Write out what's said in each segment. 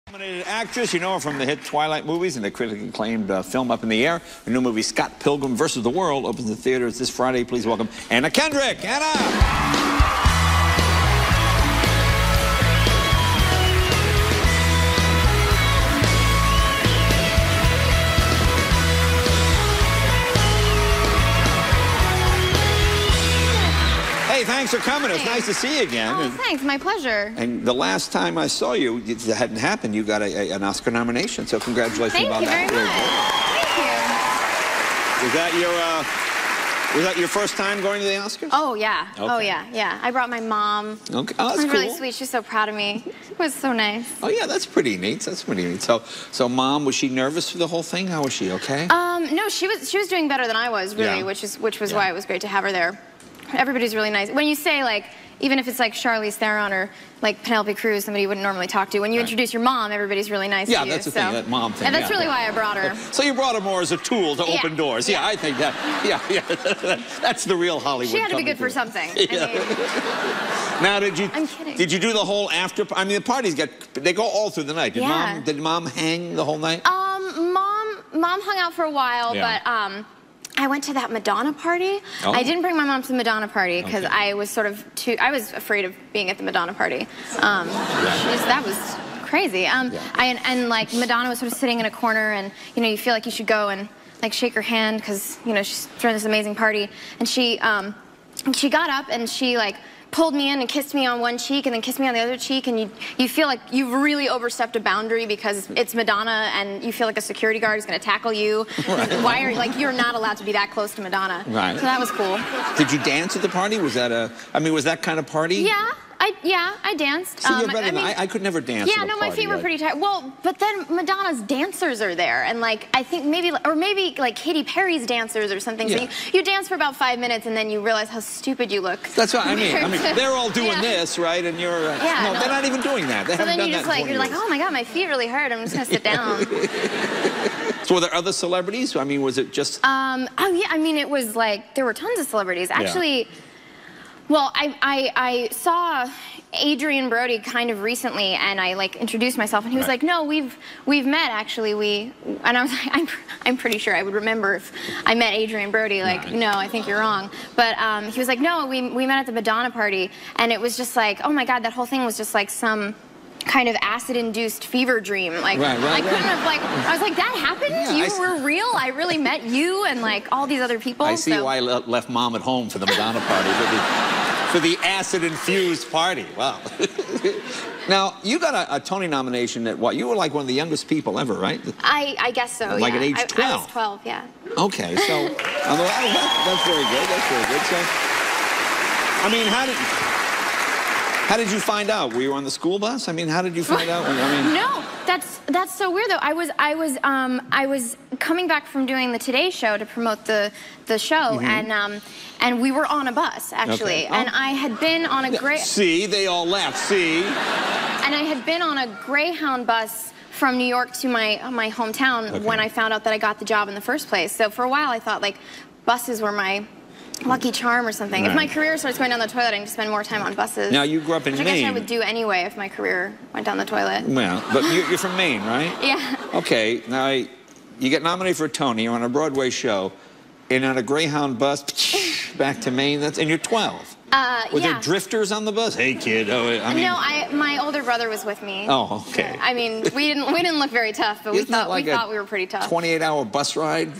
Nominated actress, you know her from the hit Twilight movies and the critically acclaimed film Up in the Air. Her new movie Scott Pilgrim vs. the World opens in theaters this Friday. Please welcome Anna Kendrick. Anna! Hey, thanks for coming. It's nice to see you again. Oh, thanks. My pleasure. And the last time I saw you, it hadn't happened. You got an Oscar nomination, so congratulations on that. Thank you very much. Thank you. Was that your first time going to the Oscars? Oh, yeah. Okay. Oh, yeah, yeah. I brought my mom. Okay. Oh, that's it was cool. really sweet. She's so proud of me. It was so nice. Oh, yeah, that's pretty neat. That's pretty neat. So Mom, was she nervous for the whole thing? How was she? Okay? No, she was doing better than I was, really, which was why it was great to have her there. Everybody's really nice. When you say, like, even if it's like Charlize Theron or like Penelope Cruz, somebody you wouldn't normally talk to, when you introduce your mom, everybody's really nice to you. Yeah, that's the thing, that mom thing. And that's really why I brought her. So you brought her more as a tool to open doors. Yeah, I think that, that's the real Hollywood. She had to be good for something. Yeah. Now, I'm kidding. Did you do the whole after, I mean, the parties they go all through the night. Did Mom hang the whole night? Mom hung out for a while, but, I went to that Madonna party. Oh. I didn't bring my mom to the Madonna party because I was I was afraid of being at the Madonna party. That was crazy. And like Madonna was sort of sitting in a corner, and you feel like you should go and like shake her hand because she's throwing this amazing party. And she got up and she like pulled me in and kissed me on one cheek and then kissed me on the other cheek, and you feel like you've really overstepped a boundary because it's Madonna and you feel like a security guard is going to tackle you. Right. You're not allowed to be that close to Madonna. Right. So that was cool. Did you dance at the party? Was that was that kind of party? Yeah. I danced. See, you're better than I could never dance. Yeah, no, my feet were pretty tired. Well, but then Madonna's dancers are there, and like I think maybe like Katy Perry's dancers or something. So you dance for about 5 minutes, and then you realize how stupid you look. That's what I mean. They're all doing this, right? And you're no, they're not even doing that. They haven't done that. You're like, oh my God, my feet really hurt. I'm just gonna sit down. So were there other celebrities? I mean, was it just? Oh yeah, I mean, it was like there were tons of celebrities actually. Well, I saw Adrian Brody kind of recently, and I like introduced myself, and he was like, "No, we've met actually." And I was like, "I'm pretty sure I would remember if I met Adrian Brody." Like, no, I think you're wrong. But he was like, "No, we met at the Madonna party," and it was just like, oh my God, that whole thing was just like some kind of acid-induced fever dream. Like, I couldn't have I was like, that happened? Yeah, you were real? I really met you and like all these other people? I see why I left Mom at home for the Madonna party, for the acid-infused party. Wow. Now, you got a Tony nomination at what? You were like one of the youngest people ever, right? I guess so, like at age 12? I was 12, yeah. Okay, so, that's very good, that's very good. So, I mean, how did you find out? Were you on the school bus? I mean, how did you find out? No, that's so weird though. I was coming back from doing the Today Show to promote the show, and we were on a bus actually, and I had been on a See, they all laughed. See. And I had been on a Greyhound bus from New York to my hometown when I found out that I got the job in the first place. So for a while I thought like buses were my lucky charm or something. If my career starts going down the toilet, I need to spend more time on buses. Now, you grew up in Maine. I guess I would do anyway if my career went down the toilet. Well, but you're from Maine, right? Yeah. Okay, now you get nominated for a Tony, you're on a Broadway show, and on a Greyhound bus, back to Maine, and you're 12. Were there drifters on the bus? Hey, kid. No, my older brother was with me. Oh, okay. I mean, we didn't look very tough, but we thought we were pretty tough. 28-hour bus ride?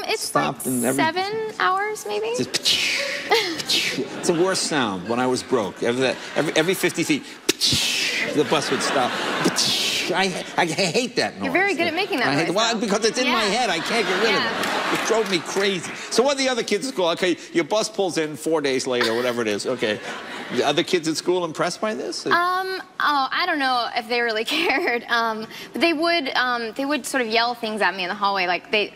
It's like 7 hours, maybe. It's the worst sound when I was broke. Every 50 feet, the bus would stop. I hate that noise. You're very good at making that noise. Well, because it's in my head. I can't get rid of it. It drove me crazy. So what are the other kids at school? Okay, your bus pulls in 4 days later, whatever it is. Okay. The other kids at school impressed by this? Oh, I don't know if they really cared. But they would sort of yell things at me in the hallway. Like I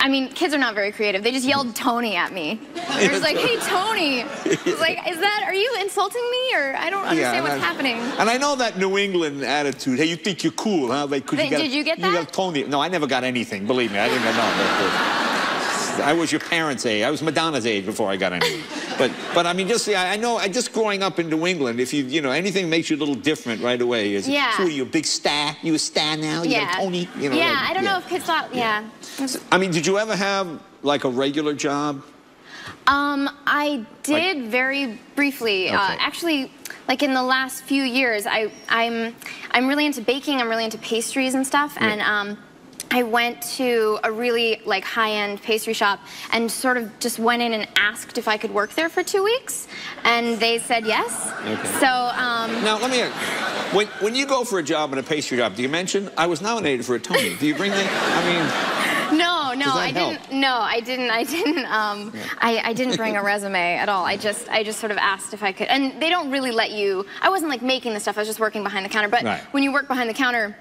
mean, kids are not very creative. They just yelled Tony at me. They're just like, hey, Tony. It's like, are you insulting me? Or I don't understand what's happening. And I know that New England attitude. Hey, you think you're cool, huh? Like, did you get that? You got Tony. No, I never got anything. Believe me, I didn't know. I was your parents' age. I was Madonna's age before I got anything. But I mean, just I know, just growing up in New England, if you know anything makes you a little different right away. Is yeah. So are you a big star? You a star now? You got a Tony? You know, yeah, like, I don't know if kids thought. Yeah. I mean, did you ever have like a regular job? I did very briefly. Okay. Actually, like in the last few years, I'm really into baking. I'm really into pastries and stuff, yeah. and I went to a really like high-end pastry shop and sort of just went in and asked if I could work there for 2 weeks, and they said yes. Okay. So now let me ask, when you go for a job in a pastry shop, do you mention I was nominated for a Tony? Do you bring the? I mean. No, I didn't. No, I didn't. I didn't bring a resume at all. I just sort of asked if I could, and they don't really let you. I wasn't like making the stuff. I was just working behind the counter. But when you work behind the counter,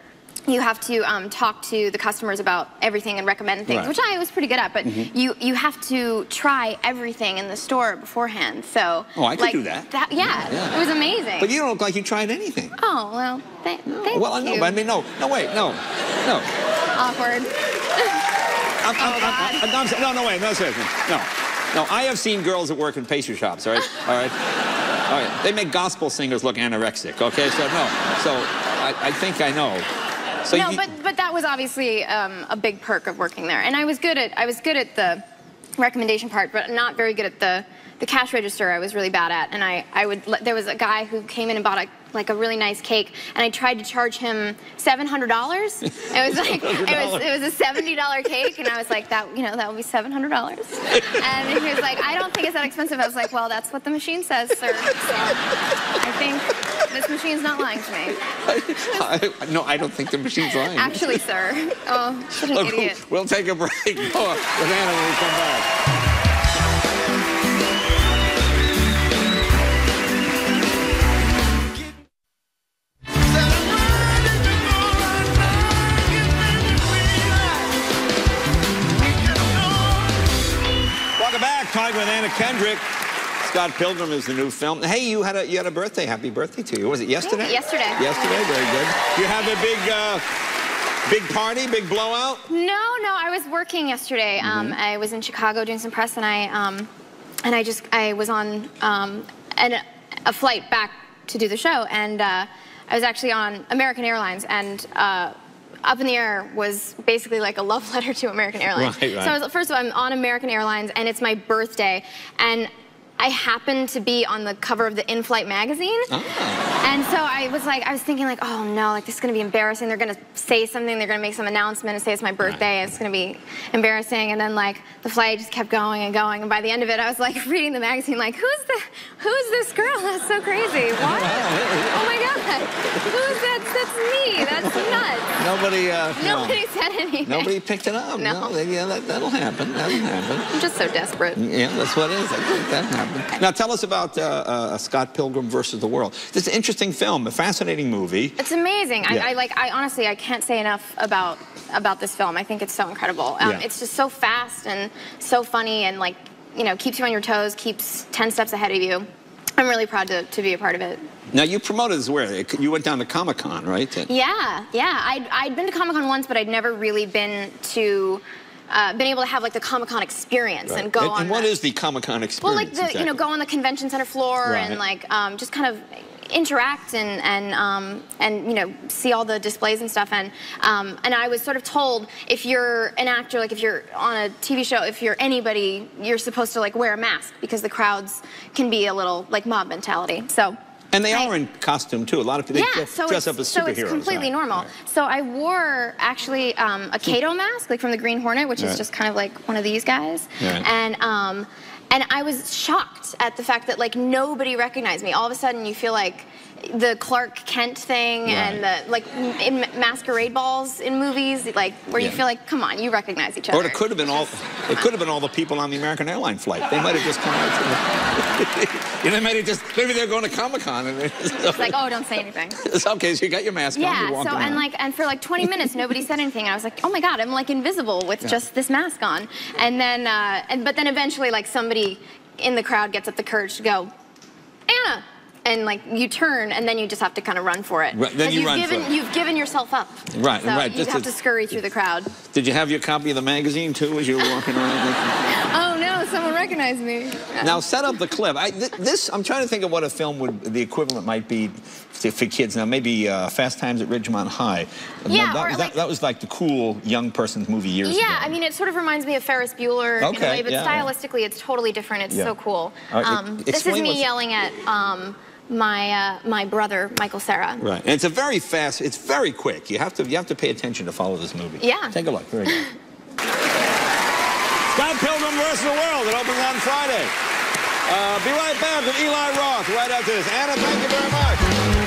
you have to talk to the customers about everything and recommend things, which I was pretty good at. But you have to try everything in the store beforehand. So I could do that. Yeah, it was amazing. But you don't look like you tried anything. Oh well, thank you. Well, I know, but I mean, no, wait, no. Awkward. No, wait, no, seriously. No, I have seen girls that work in pastry shops, all right? They make gospel singers look anorexic, okay? So, no. So, I think I know. So no, but that was obviously a big perk of working there. And I was good at the recommendation part, but not very good at the cash register. I was really bad at. And there was a guy who came in and bought a really nice cake, and I tried to charge him $700. It was like it was a $70 cake, and I was like, that would be $700. And he was like, I don't think it's that expensive. I was like, well, that's what the machine says, sir. So I think this machine's not lying to me. No, I don't think the machine's lying. Actually, sir. Oh, such an idiot. We'll take a break. With Anna when we come back. Talking with Anna Kendrick. Scott Pilgrim is the new film. Hey, you had a birthday. Happy birthday to you. Was it yesterday? Yesterday. Yesterday, very good. You have a big party, big blowout? No, I was working yesterday. I was in Chicago doing some press, and I was on a flight back to do the show, and I was actually on American Airlines, and Up in the Air was basically like a love letter to American Airlines. Right. So first of all, I'm on American Airlines, and it's my birthday, and I happened to be on the cover of the in-flight magazine. And so I was thinking like, oh no, like this is gonna be embarrassing. They're gonna say something, they're gonna make some announcement and say it's my birthday, it's gonna be embarrassing. And then like the flight just kept going and going, and by the end of it, I was like reading the magazine like, who's this girl? That's so crazy. What? Oh my God, who's that? That's me, that's nuts. Nobody said anything. Nobody picked it up. No. Yeah, that'll happen, I'm just so desperate. Yeah, that's what it is. I think that happened. Now tell us about Scott Pilgrim versus the World. This is an interesting film, a fascinating movie. It's amazing. Yeah. I honestly, I can't say enough about this film. I think it's so incredible. It's just so fast and so funny, and like, keeps you on your toes, keeps 10 steps ahead of you. I'm really proud to be a part of it. Now you promoted this where? You went down to Comic-Con, right? Yeah. I'd been to Comic-Con once, but I'd never really been able to have like the Comic-Con experience and go on. And what is the Comic-Con experience? Well, like exactly? Go on the convention center floor and like just kind of interact and see all the displays and stuff. And I was sort of told, if you're an actor, like if you're on a TV show, if you're anybody, you're supposed to like wear a mask because the crowds can be a little like mob mentality. So. And they are in costume too. A lot of people dress up as superheroes. So it's completely normal. Right. So I wore actually a Kato mask, like from the Green Hornet, which is just kind of like one of these guys. Right. And I was shocked at the fact that like nobody recognized me. All of a sudden, you feel like the Clark Kent thing and the like in masquerade balls in movies, like where you feel like, come on, you recognize each other. Or it could have been all the people on the American Airlines flight. They might have just come out. They might have just maybe they're going to Comic-Con and it's like, oh, don't say anything. It's okay. So you got your mask on. Yeah. So and for like 20 minutes, nobody said anything. And I was like, oh my God, I'm like invisible with just this mask on. And then but then eventually, like somebody in the crowd gets up the courage to go, Anna. And like you turn, and then you just have to kind of run for it. Right, then you've given yourself up. Right, so right. You have to scurry through the crowd. Did you have your copy of the magazine too as you were walking around? Oh no, someone recognized me. Yeah. Now set up the clip. I'm trying to think of what a film the equivalent might be for kids. Now maybe Fast Times at Ridgemont High. Yeah, that was like the cool young person's movie years ago. Yeah, I mean, it sort of reminds me of Ferris Bueller in a way, but stylistically it's totally different. It's so cool. This is me yelling at my brother, Michael Cera. Right, and it's a very fast, it's very quick. You have to pay attention to follow this movie. Yeah. Take a look, here we go. Scott Pilgrim vs. the World, it opens on Friday. Be right back with Eli Roth right after this. Anna, thank you very much.